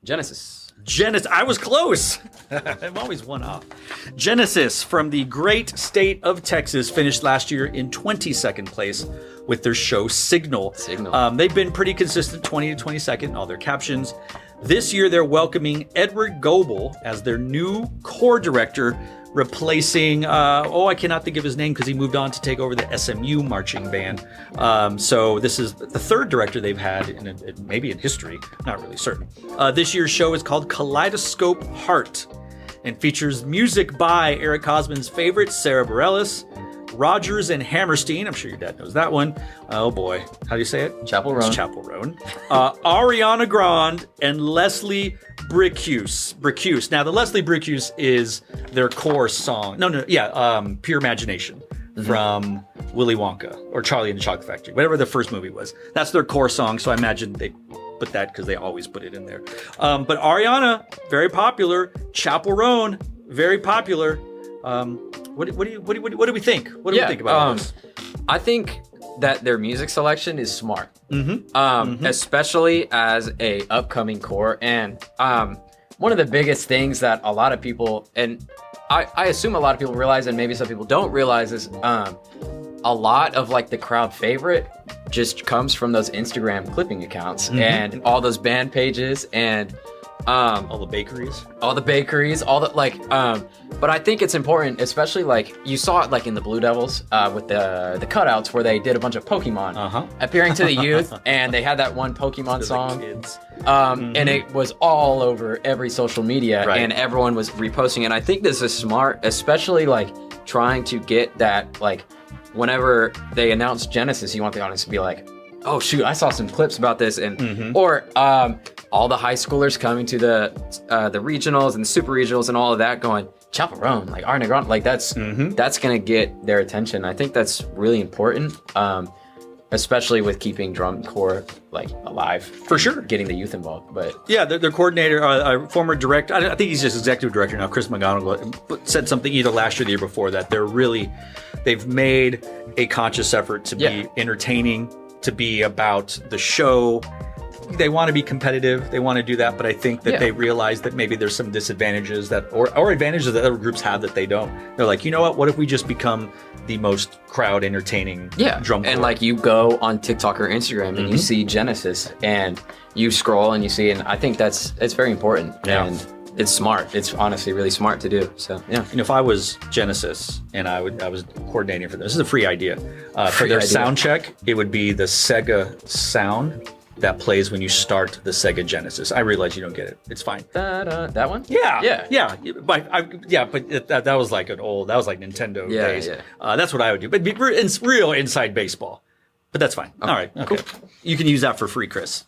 Genesis. I was close. I'm always one off. Genesis from the great state of Texas finished last year in 22nd place with their show Signal. They've been pretty consistent, 20 to 22nd in all their captions. This year, they're welcoming Edward Goebel as their new core director, replacing, I cannot think of his name because he moved on to take over the SMU marching band. So this is the third director they've had, maybe in history, not really certain. This year's show is called Kaleidoscope Heart and features music by Eric Hosman's favorite, Sarah Bareilles, Rodgers and Hammerstein. I'm sure your dad knows that one. Oh boy, how do you say it? Chapel Roan. It's Chapel Roan. Ariana Grande and Leslie Bricusse. Now, the Leslie Bricusse is their core song. Pure Imagination from Willy Wonka or Charlie and the Chocolate Factory, whatever the first movie was. That's their core song, so I imagine they put that because they always put it in there. But Ariana, very popular. Chapel Roan, very popular. What do we think? What do we think about this? I think that their music selection is smart, especially as a upcoming core. And one of the biggest things that a lot of people, and I assume a lot of people realize, and maybe some people don't realize, is a lot of like the crowd favorite just comes from those Instagram clipping accounts and all those band pages and all the bakeries, but I think it's important, especially like you saw it like in the Blue Devils with the cutouts where they did a bunch of Pokemon appearing to the youth, and they had that one Pokemon song, and it was all over every social media, and everyone was reposting it. And I think this is smart, especially like trying to get that, like whenever they announce Genesis, you want the audience to be like, oh shoot, I saw some clips about this, and or all the high schoolers coming to the regionals and the super regionals and all of that, going Chapel Roan, like Ariana Grande, like that's gonna get their attention. I think that's really important, especially with keeping drum corps like alive for sure, getting the youth involved. But yeah, their coordinator, former director, I think he's just executive director now, Chris McGonigal, said something either last year or the year before that they've made a conscious effort to be entertaining, to be about the show. They want to be competitive. They want to do that, but I think that they realize that maybe there's some disadvantages or advantages that other groups have that they don't. They're like, you know what to just become the most crowd entertaining drum corps. And like you go on TikTok or Instagram and you see Genesis and you scroll and you see, and I think it's very important and it's smart. It's honestly really smart to do. So yeah. And if I was Genesis and I was coordinating for this is a free idea. For their sound check, it would be the Sega sound that plays when you start the Sega Genesis. I realize you don't get it. It's fine. That one? Yeah. But that was like Nintendo days. That's what I would do. But it's real inside baseball. But that's fine. All right. Okay. Cool. You can use that for free, Chris.